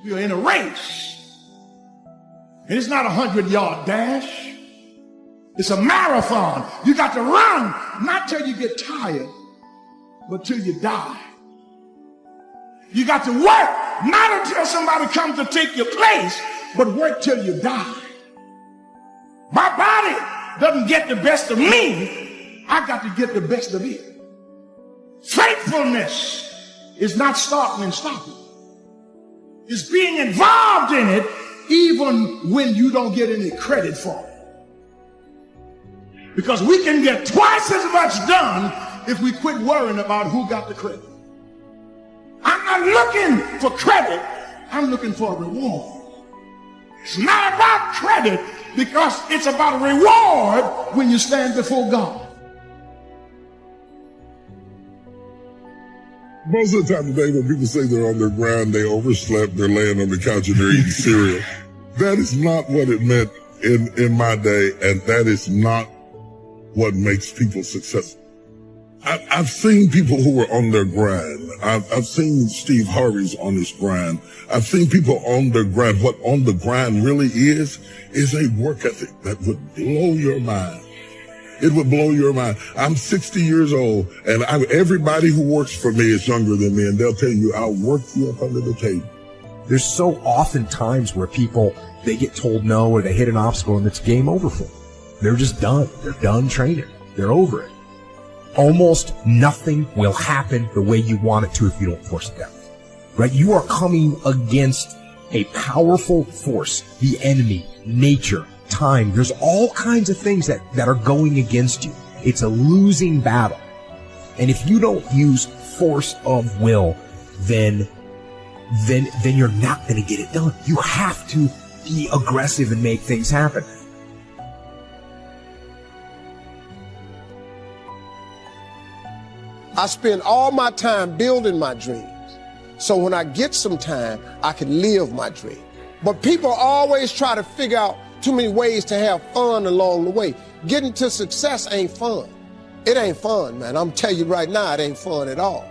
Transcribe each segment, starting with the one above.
You're in a race. And it's not a 100-yard dash. It's a marathon. You got to run, not till you get tired, but till you die. You got to work, not until somebody comes to take your place, but work till you die. My body doesn't get the best of me. I got to get the best of it. Faithfulness is not starting and stopping. It's being involved in it even when you don't get any credit for it. Because we can get twice as much done if we quit worrying about who got the credit. I'm not looking for credit. I'm looking for a reward. It's not about credit because it's about a reward when you stand before God. Most of the time today when people say they're on their grind, they overslept, they're laying on the couch and they're eating cereal. That is not what it meant in my day, and that is not what makes people successful. I've seen people who are on their grind. I've seen Steve Harvey's on his grind. I've seen people on their grind. What on the grind really is a work ethic that would blow your mind. It would blow your mind. I'm 60 years old, and everybody who works for me is younger than me, and they'll tell you, I'll work you up under the table. There's so often times where people, they get told no or they hit an obstacle and it's game over for them. They're just done. They're done training. They're over it. Almost nothing will happen the way you want it to if you don't force it down. Right? You are coming against a powerful force, the enemy, nature, time. There's all kinds of things that are going against you. It's a losing battle. And if you don't use force of will, then you're not going to get it done. You have to be aggressive and make things happen. I spend all my time building my dreams. So when I get some time, I can live my dream. But people always try to figure out too many ways to have fun along the way. Getting to success ain't fun. It ain't fun, man. I'm telling you right now, it ain't fun at all.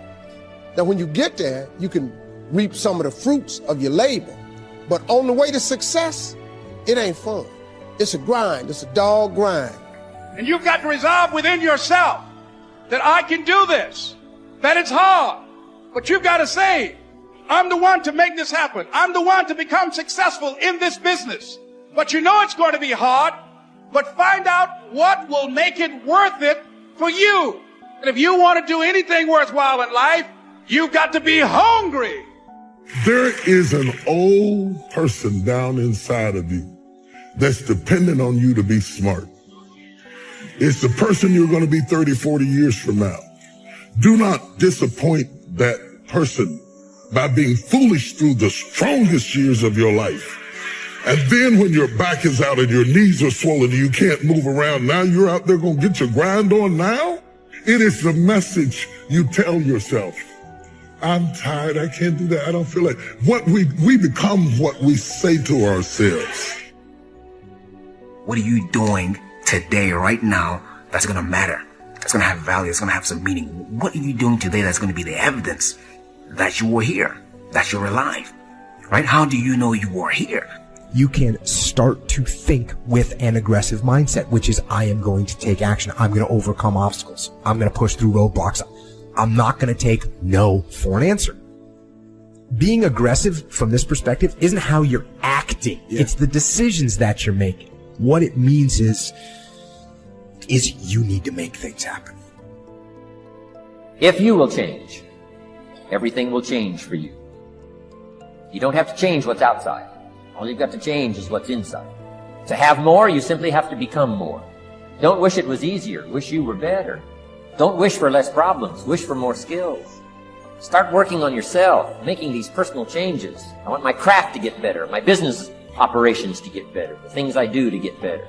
Now, when you get there, you can reap some of the fruits of your labor. But on the way to success, it ain't fun. It's a grind. It's a dog grind. And you've got to resolve within yourself that I can do this, that it's hard, but you've got to say, I'm the one to make this happen. I'm the one to become successful in this business. But you know it's going to be hard, but find out what will make it worth it for you. And if you want to do anything worthwhile in life, you've got to be hungry. There is an old person down inside of you that's dependent on you to be smart. It's the person you're going to be 30, 40 years from now. Do not disappoint that person by being foolish through the strongest years of your life. And then when your back is out and your knees are swollen and you can't move around, now you're out there going to get your grind on now? It is the message you tell yourself. I'm tired. I can't do that. I don't feel like. What we become what we say to ourselves. What are you doing today, right now, that's going to matter? That's going to have value. It's going to have some meaning. What are you doing today that's going to be the evidence that you were here, that you're alive, right? How do you know you were here? You can start to think with an aggressive mindset, which is, I am going to take action. I'm going to overcome obstacles. I'm going to push through roadblocks. I'm not going to take no for an answer. Being aggressive from this perspective isn't how you're acting. Yeah. It's the decisions that you're making. What it means is you need to make things happen. If you will change, everything will change for you. You don't have to change what's outside. All you've got to change is what's inside. To have more, you simply have to become more. Don't wish it was easier. Wish you were better. Don't wish for less problems. Wish for more skills. Start working on yourself, making these personal changes. I want my craft to get better, my business operations to get better, the things I do to get better.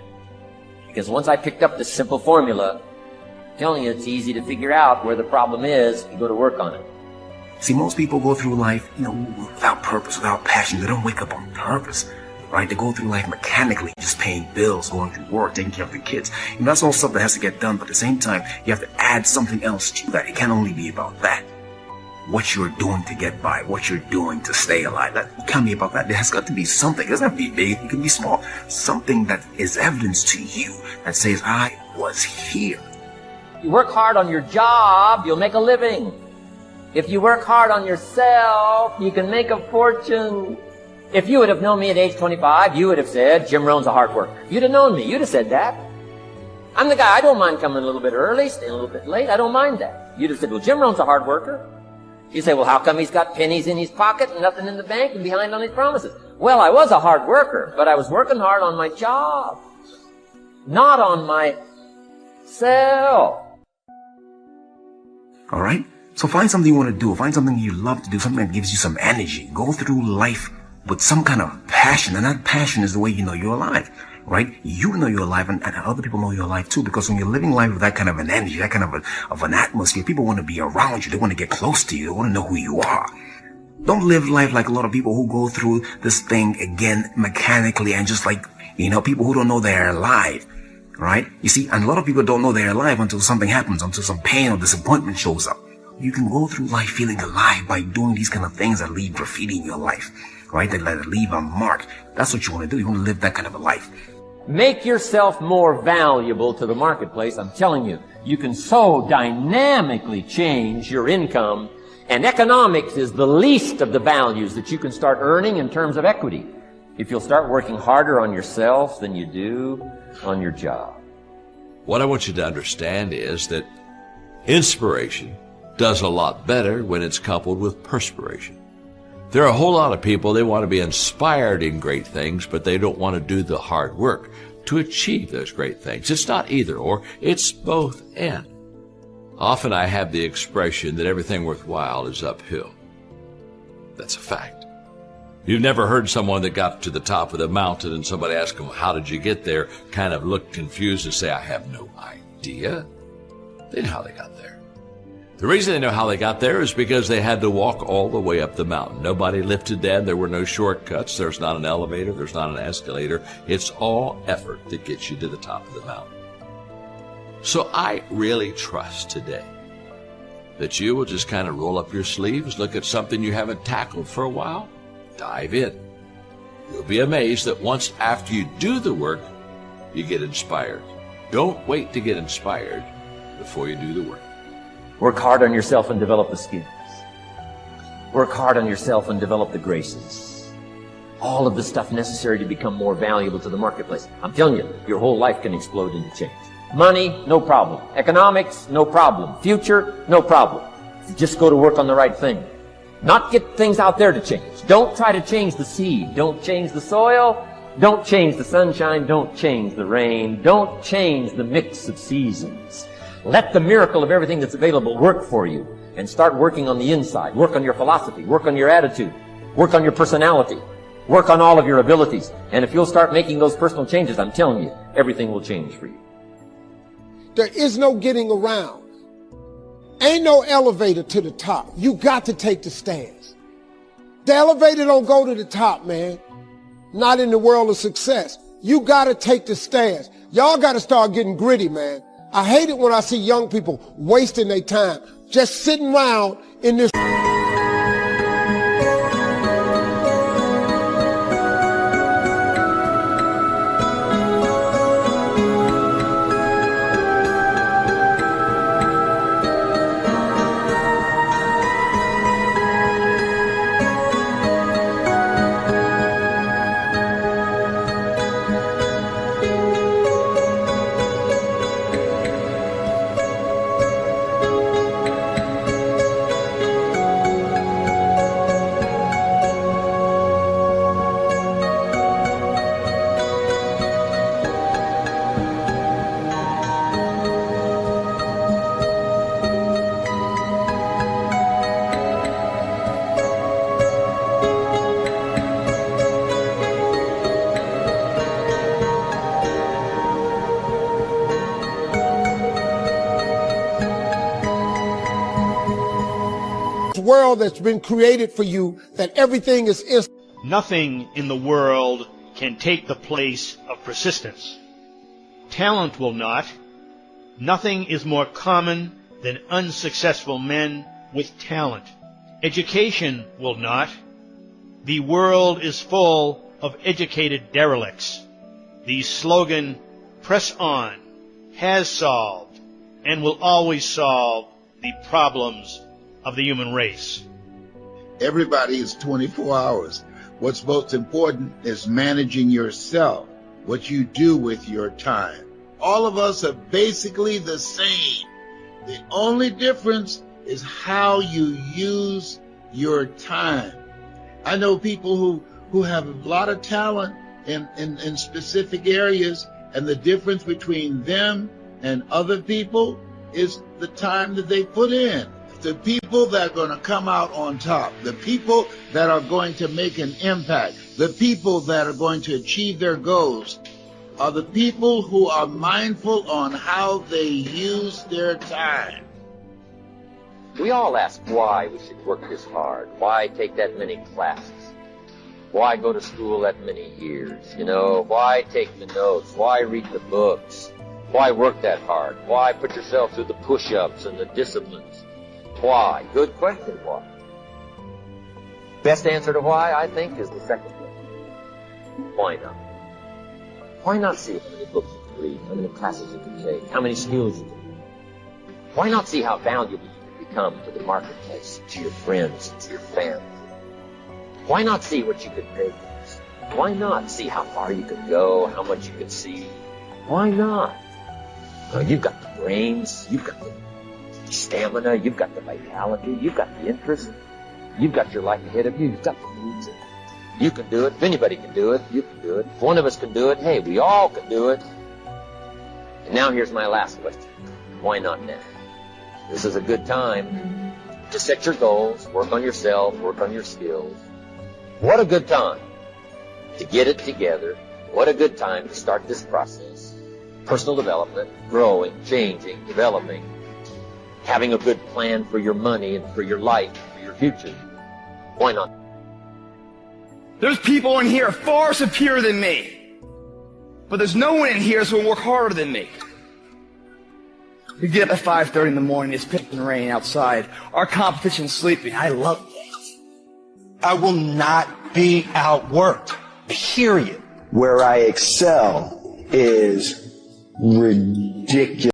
Because once I picked up this simple formula, I'm telling you, it's easy to figure out where the problem is and go to work on it. See, most people go through life, without purpose, without passion. They don't wake up on purpose, right? They go through life mechanically, just paying bills, going to work, taking care of the kids. That's all stuff that has to get done, but at the same time, you have to add something else to that. It can't only be about that. what you're doing to get by, what you're doing to stay alive. Tell me about that. There has got to be something. It doesn't have to be big. It can be small. Something that is evidence to you that says, I was here. You work hard on your job, you'll make a living. If you work hard on yourself, you can make a fortune. If you would have known me at age 25, you would have said, Jim Rohn's a hard worker. If you'd have known me, you'd have said that. I'm the guy, I don't mind coming a little bit early, staying a little bit late, I don't mind that. You'd have said, well, Jim Rohn's a hard worker. You say, well, how come he's got pennies in his pocket and nothing in the bank and behind on his promises? Well, I was a hard worker, but I was working hard on my job, not on myself. All right? So find something you want to do. Find something you love to do, something that gives you some energy. Go through life with some kind of passion, and that passion is the way you know you're alive. Right? You know you're alive, and other people know you're alive too, because when you're living life with that kind of an energy, that kind of an atmosphere, people want to be around you. They want to get close to you. They want to know who you are. Don't live life like a lot of people who go through this thing again mechanically and just like, people who don't know they're alive. Right? You see, and a lot of people don't know they're alive until something happens, until some pain or disappointment shows up. You can go through life feeling alive by doing these kind of things that leave graffiti in your life. Right? That leave a mark. That's what you want to do. You want to live that kind of a life. Make yourself more valuable to the marketplace. I'm telling you, you can so dynamically change your income, and economics is the least of the values that you can start earning in terms of equity if you'll start working harder on yourself than you do on your job. What I want you to understand is that inspiration does a lot better when it's coupled with perspiration. There are a whole lot of people, they want to be inspired in great things, but they don't want to do the hard work to achieve those great things. It's not either or, it's both and. Often I have the expression that everything worthwhile is uphill. That's a fact. You've never heard someone that got to the top of the mountain and somebody asked them, how did you get there? Kind of look confused and say, I have no idea. They know how they got there. The reason they know how they got there is because they had to walk all the way up the mountain. Nobody lifted them. There were no shortcuts. There's not an elevator. There's not an escalator. It's all effort that gets you to the top of the mountain. So I really trust today that you will just kind of roll up your sleeves, look at something you haven't tackled for a while, dive in. You'll be amazed that once after you do the work, you get inspired. Don't wait to get inspired before you do the work. Work hard on yourself and develop the skills. Work hard on yourself and develop the graces. All of the stuff necessary to become more valuable to the marketplace. I'm telling you, your whole life can explode into change. Money, no problem. Economics, no problem. Future, no problem. Just go to work on the right thing. Not get things out there to change. Don't try to change the seed. Don't change the soil. Don't change the sunshine. Don't change the rain. Don't change the mix of seasons. Let the miracle of everything that's available work for you, and start working on the inside. Work on your philosophy. Work on your attitude. Work on your personality. Work on all of your abilities. And if you'll start making those personal changes, I'm telling you, everything will change for you. There is no getting around. Ain't no elevator to the top. You got to take the stairs. The elevator don't go to the top, man. Not in the world of success. You got to take the stairs. Y'all got to start getting gritty, man. I hate it when I see young people wasting their time, just sitting around in this. World that's been created for you, that everything is instant. Nothing in the world can take the place of persistence. Talent will not. Nothing is more common than unsuccessful men with talent. Education will not. The world is full of educated derelicts. The slogan, "Press on," has solved and will always solve the problems of the human race. Everybody is 24 hours. What's most important is managing yourself, what you do with your time. All of us are basically the same. The only difference is how you use your time. I know people who have a lot of talent in specific areas, and the difference between them and other people is the time that they put in. The people that are going to come out on top, the people that are going to make an impact, the people that are going to achieve their goals are the people who are mindful on how they use their time. We all ask why we should work this hard. Why take that many classes? Why go to school that many years? Why take the notes? Why read the books? Why work that hard? Why put yourself through the push-ups and the disciplines? Why? Good question, why? Best answer to why, I think, is the second one. Why not? Why not see how many books you can read, how many classes you can take, how many skills you can learn? Why not see how valuable you can become to the marketplace, to your friends, to your family? Why not see what you could make? Why not see how far you could go, how much you could see? Why not? You've got the brains, you've got the stamina, you've got the vitality, you've got the interest, you've got your life ahead of you, you've got the needs. You can do it. If anybody can do it, you can do it. If one of us can do it, hey, we all can do it. And now here's my last question. Why not now? This is a good time to set your goals, work on yourself, work on your skills. What a good time to get it together. What a good time to start this process. Personal development, growing, changing, developing, having a good plan for your money and for your life, for your future. Why not? There's people in here far superior than me. But there's no one in here that's going to work harder than me. We get up at 5:30 in the morning, it's pissing rain outside. Our competition's sleeping. I love it. I will not be outworked. Period. Where I excel is ridiculous.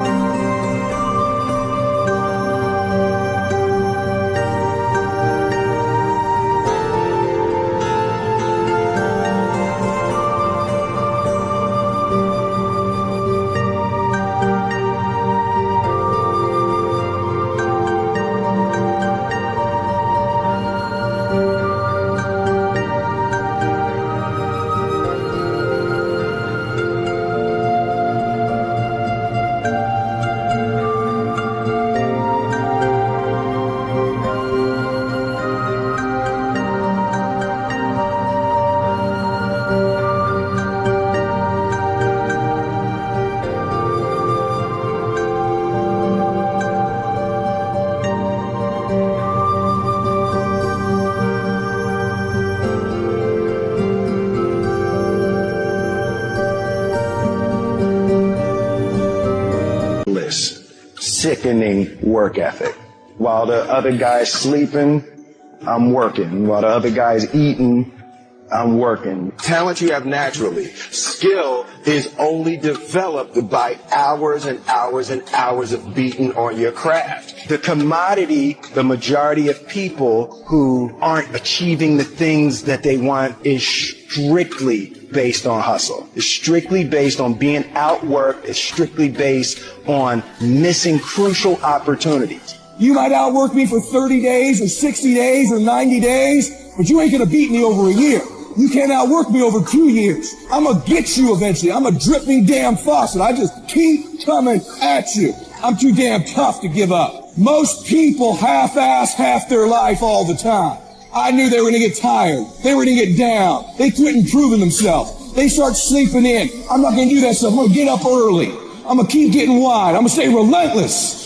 Sickening work ethic. While the other guy's sleeping, I'm working. While the other guy's eating, I'm working. Talent you have naturally. Skill is only developed by hours and hours and hours of beating on your craft. The commodity, the majority of people who aren't achieving the things that they want is strictly based on hustle. It's strictly based on being outworked. It's strictly based on missing crucial opportunities. You might outwork me for 30 days or 60 days or 90 days, but you ain't gonna beat me over a year. You can't outwork me over 2 years. I'm gonna get you eventually. I'm a dripping damn faucet. I just keep coming at you. I'm too damn tough to give up. Most people half-ass half their life all the time. I knew they were going to get tired. They were going to get down. They quit improving themselves. They start sleeping in. I'm not going to do that stuff. I'm going to get up early. I'm going to keep getting wide. I'm going to stay relentless.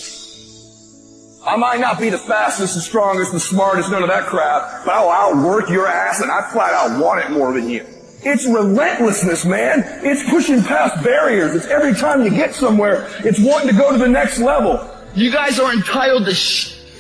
I might not be the fastest, the strongest, the smartest, none of that crap, but I'll outwork your ass, and I flat out want it more than you. It's relentlessness, man. It's pushing past barriers. It's every time you get somewhere, it's wanting to go to the next level. You guys are entitled to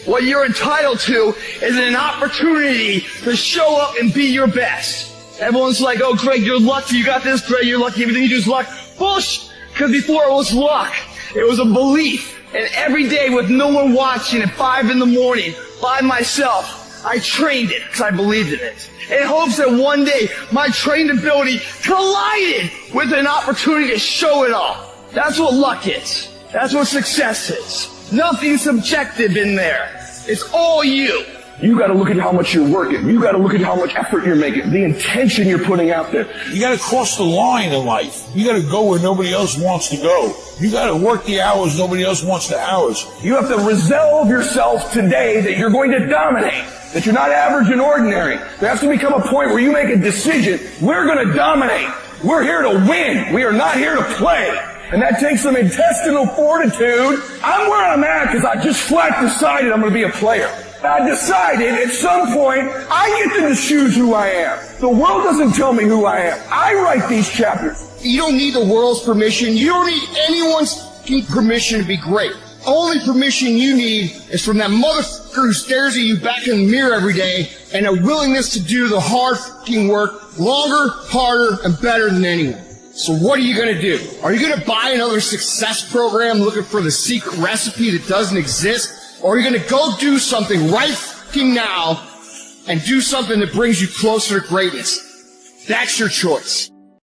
What you're entitled to is an opportunity to show up and be your best. Everyone's like, oh, Greg, you're lucky. You got this, Greg, you're lucky. Everything you do is luck. Bullshit. Because before it was luck, it was a belief. And every day with no one watching at 5 in the morning by myself, I trained it because I believed in it. In hopes that one day my trained ability collided with an opportunity to show it off. That's what luck is. That's what success is. Nothing subjective in there. It's all you. You got to look at how much you're working. You got to look at how much effort you're making, the intention you're putting out there. You got to cross the line in life. You got to go where nobody else wants to go. You got to work the hours nobody else wants the hours. You have to resolve yourself today that you're going to dominate, that you're not average and ordinary. There has to become a point where you make a decision. We're going to dominate. We're here to win. We are not here to play. And that takes some intestinal fortitude. I'm where I'm at because I just flat decided I'm going to be a player. I decided at some point I get to choose who I am. The world doesn't tell me who I am. I write these chapters. You don't need the world's permission. You don't need anyone's permission to be great. Only permission you need is from that motherfucker who stares at you back in the mirror every day and a willingness to do the hard fucking work longer, harder, and better than anyone. So what are you going to do? Are you going to buy another success program looking for the secret recipe that doesn't exist? Or are you going to go do something right fucking now and do something that brings you closer to greatness? That's your choice.